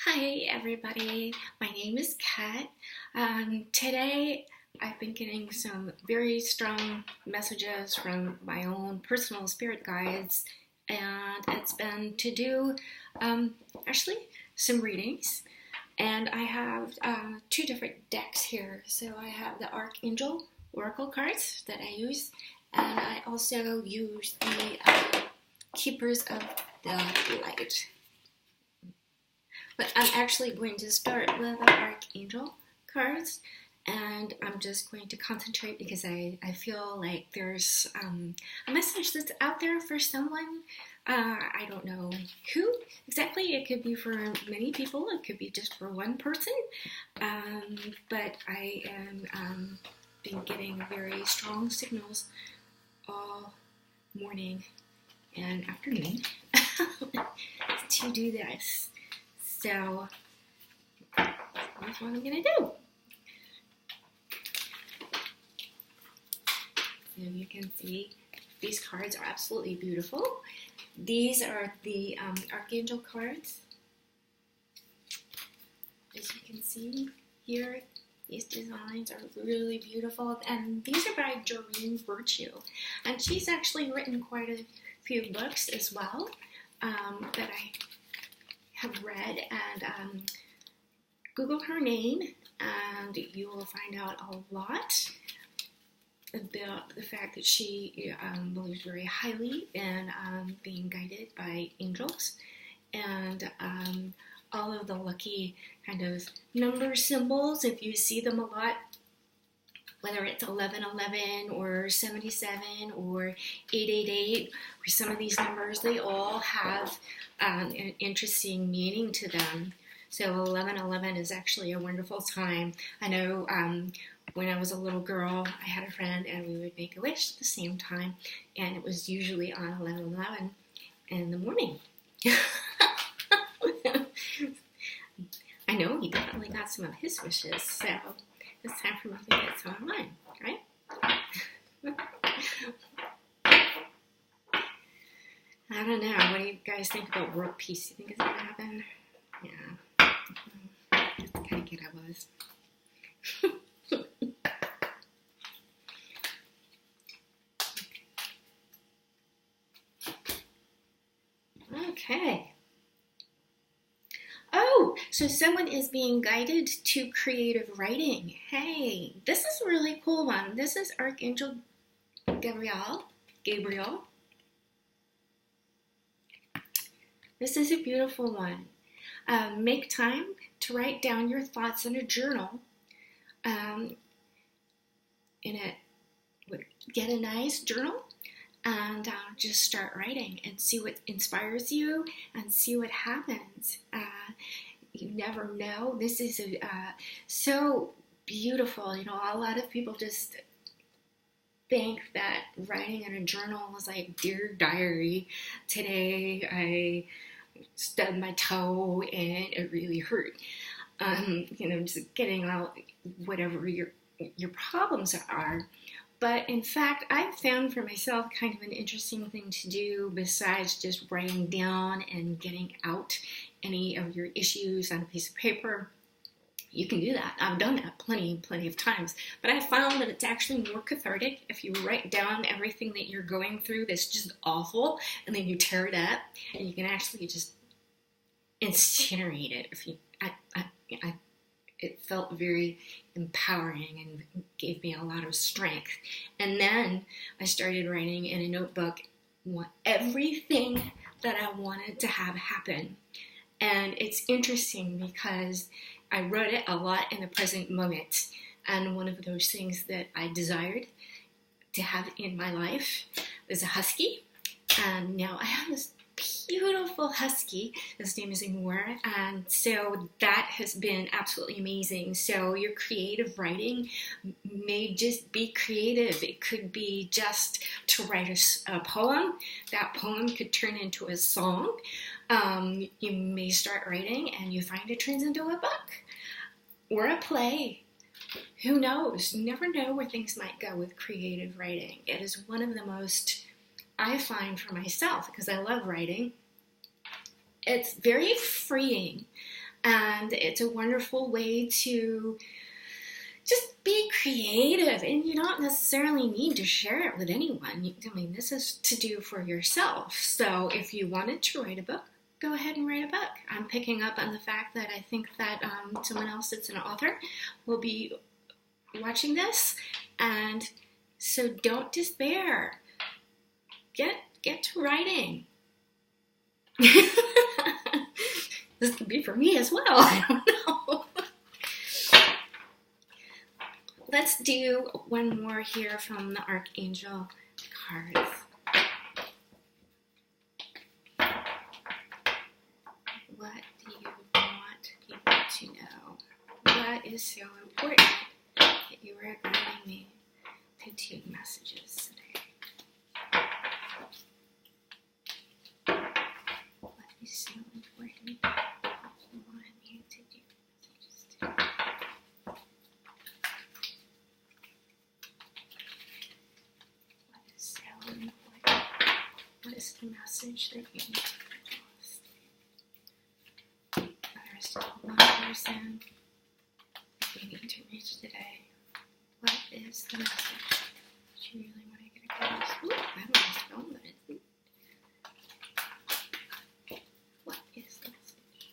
Hi everybody, my name is Kat. Today I've been getting some very strong messages from my own personal spirit guides, and it's been to do actually some readings. And I have two different decks here. So I have the Archangel Oracle cards that I use, and I also use the Keepers of the Light. But I'm actually going to start with the Archangel cards, and I'm just going to concentrate because I feel like there's a message that's out there for someone. I don't know who exactly. It could be for many people. It could be just for one person. But I am been getting very strong signals all morning and afternoon to do this. So that's what I'm going to do. So you can see these cards are absolutely beautiful. These are the Archangel cards. As you can see here, these designs are really beautiful. And these are by Doreen Virtue. And she's actually written quite a few books as well that I have read, and Google her name and you will find out a lot about the fact that she believes very highly in being guided by angels, and all of the lucky kind of number symbols, if you see them a lot, whether it's 1111 or 77 or 888, or some of these numbers, they all have an interesting meaning to them. So 1111 is actually a wonderful time. I know when I was a little girl, I had a friend and we would make a wish at the same time, and it was usually on 1111 in the morning. I know he definitely got some of his wishes, so it's time for me to get some of mine, right? I don't know. What do you guys think about world peace? You think it's going to happen? Yeah. That's the kind of kid I was. Okay. Oh, so someone is being guided to creative writing. Hey, this is a really cool one. This is Archangel Gabriel. This is a beautiful one. Make time to write down your thoughts in a journal. Get a nice journal and just start writing and see what inspires you and see what happens. You never know. This is so beautiful. You know, a lot of people just think that writing in a journal is like, dear diary, today I stubbed my toe and it really hurt. Just getting out whatever your problems are. But in fact, I've found for myself kind of an interesting thing to do besides just writing down and getting out any of your issues on a piece of paper. You can do that. I've done that plenty of times. But I found that it's actually more cathartic if you write down everything that you're going through that's just awful, and then you tear it up, and you can actually just incinerate it. It felt very empowering and gave me a lot of strength. And then I started writing in a notebook everything that I wanted to have happen. And it's interesting because I wrote it a lot in the present moment. And one of those things that I desired to have in my life was a husky. And now I have this beautiful husky. His name is Amor, and so that has been absolutely amazing. So your creative writing may just be creative. It could be just to write a poem. That poem could turn into a song. You may start writing and you find it turns into a book or a play. Who knows? You never know where things might go with creative writing. It is one of the most, I find for myself, because I love writing, it's very freeing. And it's a wonderful way to just be creative, and you don't necessarily need to share it with anyone. I mean, this is to do for yourself. So if you wanted to write a book, go ahead and write a book. I'm picking up on the fact that I think that someone else that's an author will be watching this, and so don't despair. Get to writing. This could be for me as well. I don't know. Let's do one more here from the Archangel cards. What do you want people to know? What is so important that you are guiding me to take messages today? What is so important that you want me to do messages today? What is so important? What is the message that you need to lost? There's still one person that we need to reach today. What is the message that you really want to get across? Ooh, I don't know spell, but it's... What is the message?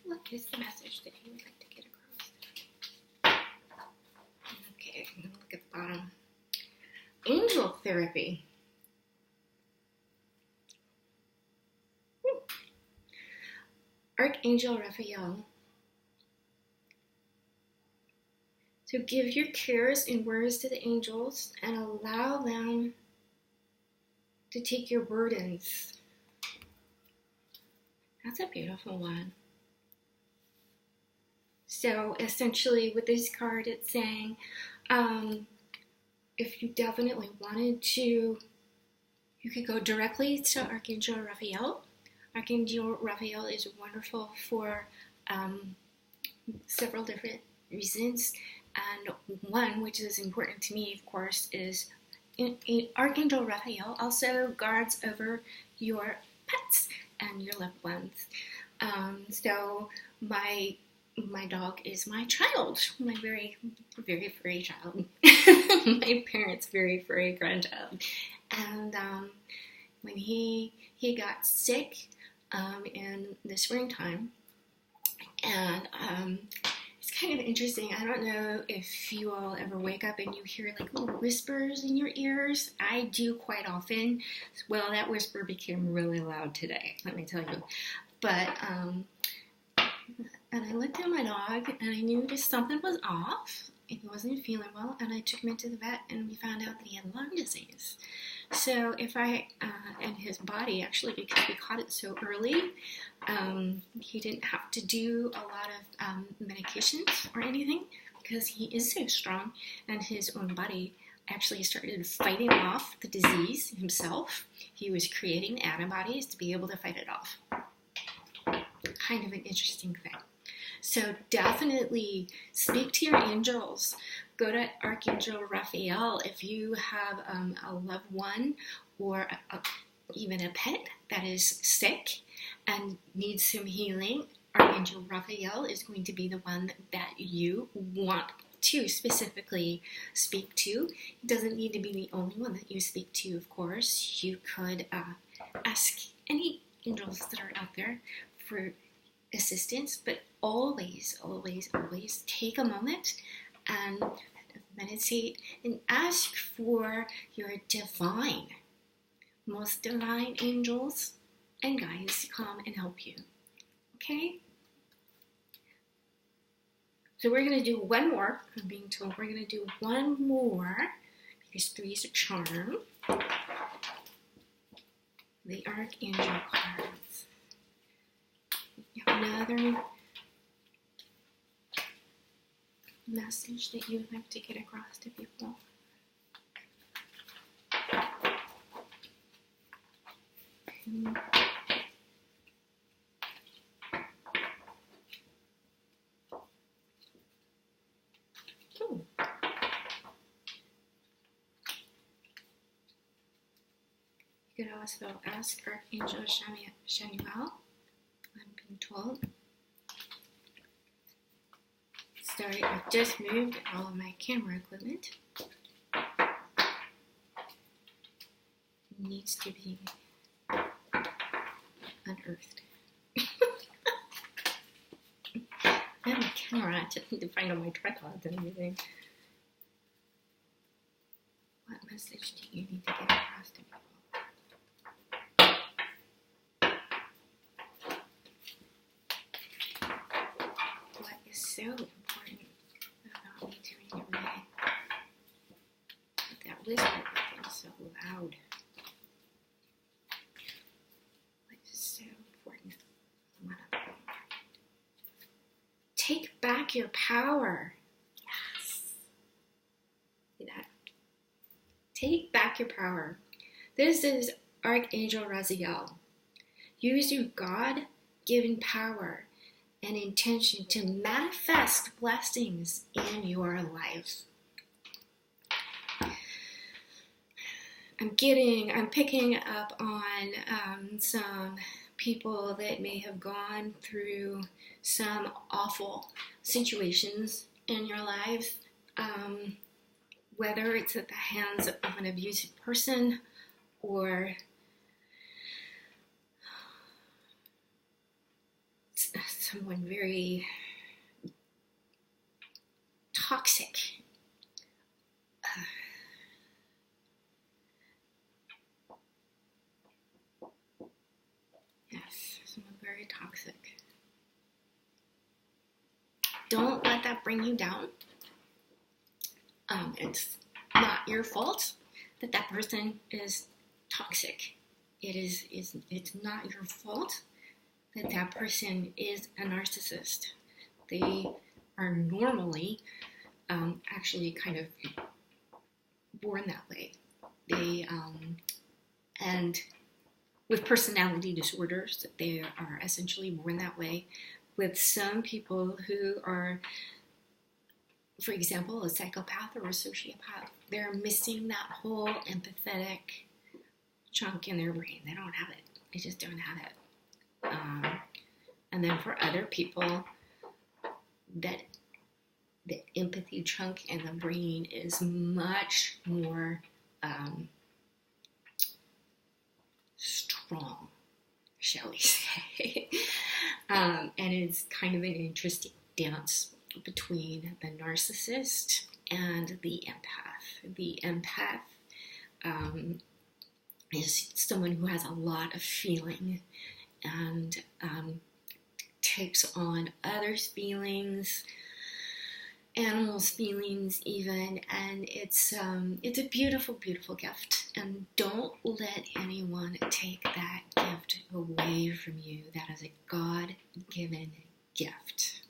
What is the message that you would like to get across today? Okay, I'm going to look at the bottom. Angel therapy. Archangel Raphael. So give your cares and worries to the angels and allow them to take your burdens. That's a beautiful one. So essentially with this card it's saying, if you definitely wanted to, you could go directly to Archangel Raphael. Archangel Raphael is wonderful for several different reasons. And one, which is important to me, of course, is Archangel Raphael also guards over your pets and your loved ones. So my dog is my child, my very, very furry child. My parents' very furry grandchild. And when he got sick in the springtime, and it's kind of interesting. I don't know if you all ever wake up and you hear like little whispers in your ears. I do quite often. Well, that whisper became really loud today, let me tell you. But and I looked at my dog and I knew just something was off. He wasn't feeling well, and I took him into the vet, and we found out that he had lung disease. So and his body, actually, because we caught it so early, he didn't have to do a lot of medications or anything because he is so strong, and his own body actually started fighting off the disease himself. He was creating antibodies to be able to fight it off. Kind of an interesting thing. So definitely speak to your angels. Go to Archangel Raphael if you have a loved one or even a pet that is sick and needs some healing. Archangel Raphael is going to be the one that you want to specifically speak to. It doesn't need to be the only one that you speak to, of course. You could ask any angels that are out there for assistance, but always, always, always take a moment and meditate and ask for your divine, most divine angels and guides to come and help you. Okay? So we're going to do one more. I'm being told we're going to do one more because 3 is a charm. The Archangel cards. Another message that you would like to get across to people. You could also ask Archangel Shamuel. I'm Well, sorry, I just moved all of my camera equipment. It needs to be unearthed. I have a camera, I just need to find all my tripods and everything. What message do you need to get across to people? What is so important about me doing a reading? That whisper became so loud. What is so important? Take back your power. Yes. See that? Take back your power. This is Archangel Raziel. Use your God-given power and intention to manifest blessings in your life. I'm picking up on some people that may have gone through some awful situations in your life, whether it's at the hands of an abusive person or someone very toxic. Yes, someone very toxic. Don't let that bring you down. It's not your fault that that person is toxic. It's not your fault that that person is a narcissist. They are normally actually kind of born that way. And with personality disorders, they are essentially born that way. With some people who are, for example, a psychopath or a sociopath, they're missing that whole empathetic chunk in their brain. They don't have it. They just don't have it. And then for other people, that the empathy chunk in the brain is much more strong, shall we say. And it's kind of an interesting dance between the narcissist and the empath. The empath is someone who has a lot of feeling and takes on others' feelings, animals' feelings even, and it's a beautiful, beautiful gift. And don't let anyone take that gift away from you. That is a God-given gift.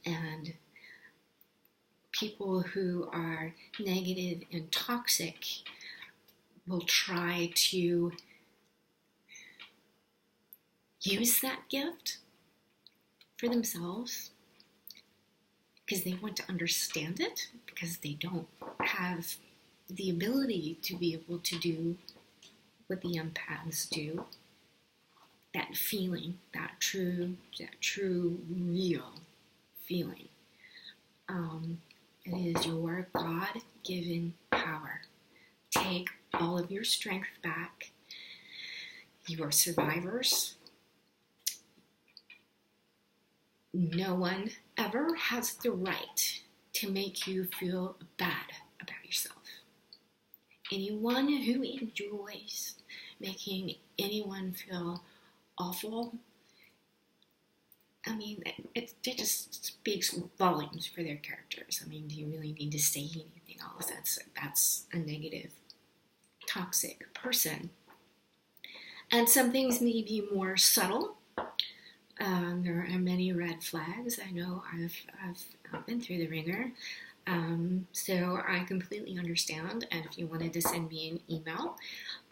And people who are negative and toxic will try to use that gift for themselves because they want to understand it, because they don't have the ability to be able to do what the empaths do. That feeling, that true, real feeling. It is your God-given power. Take all of your strength back. You are survivors. No one ever has the right to make you feel bad about yourself. Anyone who enjoys making anyone feel awful, I mean, it just speaks volumes for their characters. I mean, do you really need to say anything else? That's a negative, toxic person. And some things may be more subtle. There are many red flags. I know I've been through the ringer. So I completely understand. And if you wanted to send me an email,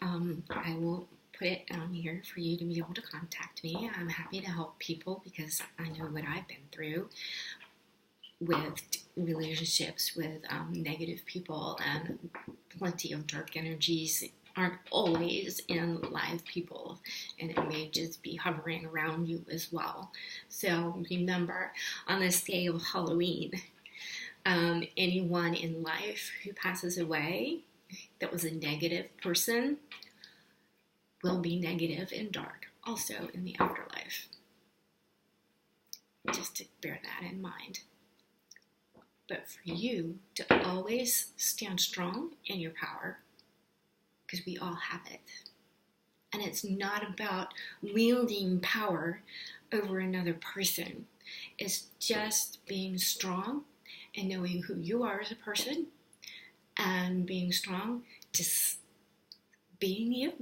I will put it down here for you to be able to contact me. I'm happy to help people because I know what I've been through with relationships with negative people and plenty of dark energies aren't always in live people, and it may just be hovering around you as well. So remember, on this day of Halloween, anyone in life who passes away that was a negative person will be negative and dark also in the afterlife. Just to bear that in mind. But for you to always stand strong in your power, because we all have it. And it's not about wielding power over another person. It's just being strong and knowing who you are as a person and being strong, just being you.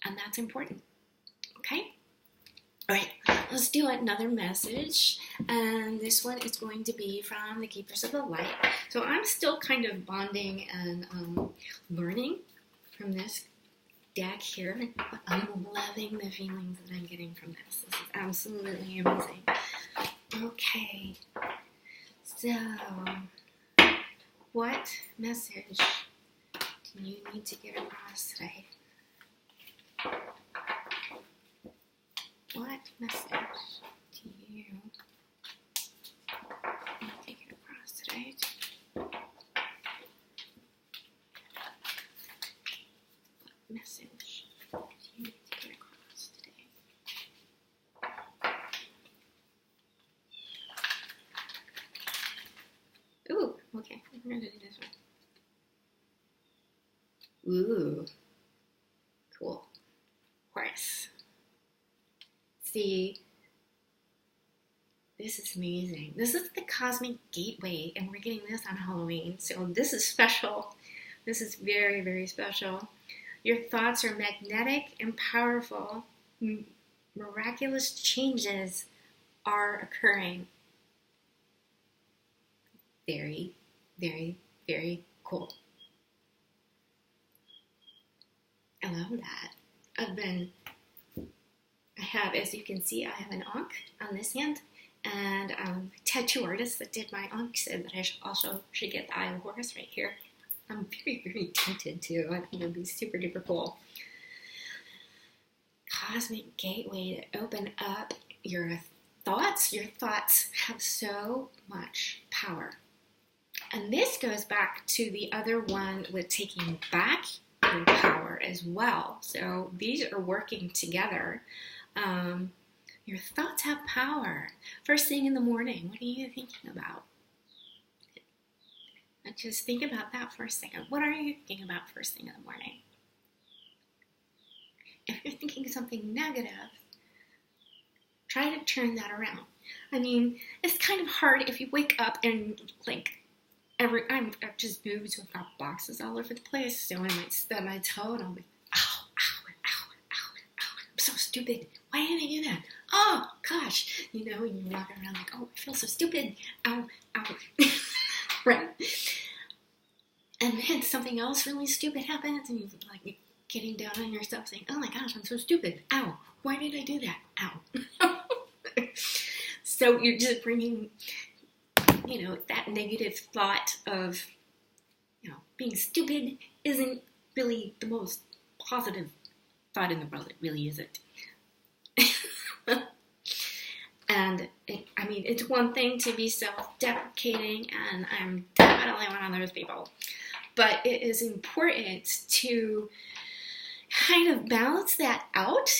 And that's important. Okay? All right, let's do another message. And this one is going to be from the Keepers of the Light. So I'm still kind of bonding and learning from this deck here. But I'm loving the feelings that I'm getting from this. This is absolutely amazing. Okay, so what message do you need to get across today? What message do you need to get across today? What message do you need to get across today? Ooh, okay, we're going to do this one. Ooh, cool. Horse. See, this is amazing. This is the Cosmic Gateway, and we're getting this on Halloween, so this is special. This is very, very special. Your thoughts are magnetic and powerful. Miraculous changes are occurring. Very, very, very cool. I love that. I have, as you can see, I have an ankh on this hand, and the tattoo artist that did my ankh said that I also should get the Eye of Horus right here. I'm very, very tempted to. I think it would be super duper cool. Cosmic Gateway to open up your thoughts. Your thoughts have so much power. And this goes back to the other one with taking back your power as well. So these are working together. Your thoughts have power. First thing in the morning, what are you thinking about? And just think about that for a second. What are you thinking about first thing in the morning? If you're thinking something negative, try to turn that around. I mean, it's kind of hard if you wake up and I've just moved, so I've got boxes all over the place, so I might stub my toe and I'll be, ow, ow, ow, ow, ow, I'm so stupid. Why did I do that? Oh, gosh. You know, and you're walking around like, oh, I feel so stupid. Ow, ow. Right? And then something else really stupid happens, and you're like getting down on yourself saying, oh my gosh, I'm so stupid. Ow, why did I do that? Ow. So you're just bringing, that negative thought of, being stupid isn't really the most positive thought in the world. It really isn't. And it's one thing to be self-deprecating, and I'm definitely one of those people. But it is important to kind of balance that out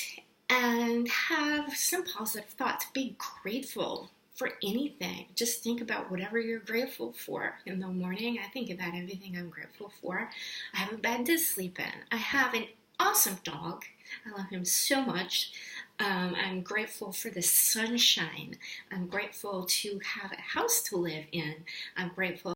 and have some positive thoughts. Be grateful for anything. Just think about whatever you're grateful for. In the morning, I think about everything I'm grateful for. I have a bed to sleep in. I have an awesome dog. I love him so much. I'm grateful for the sunshine. I'm grateful to have a house to live in. I'm grateful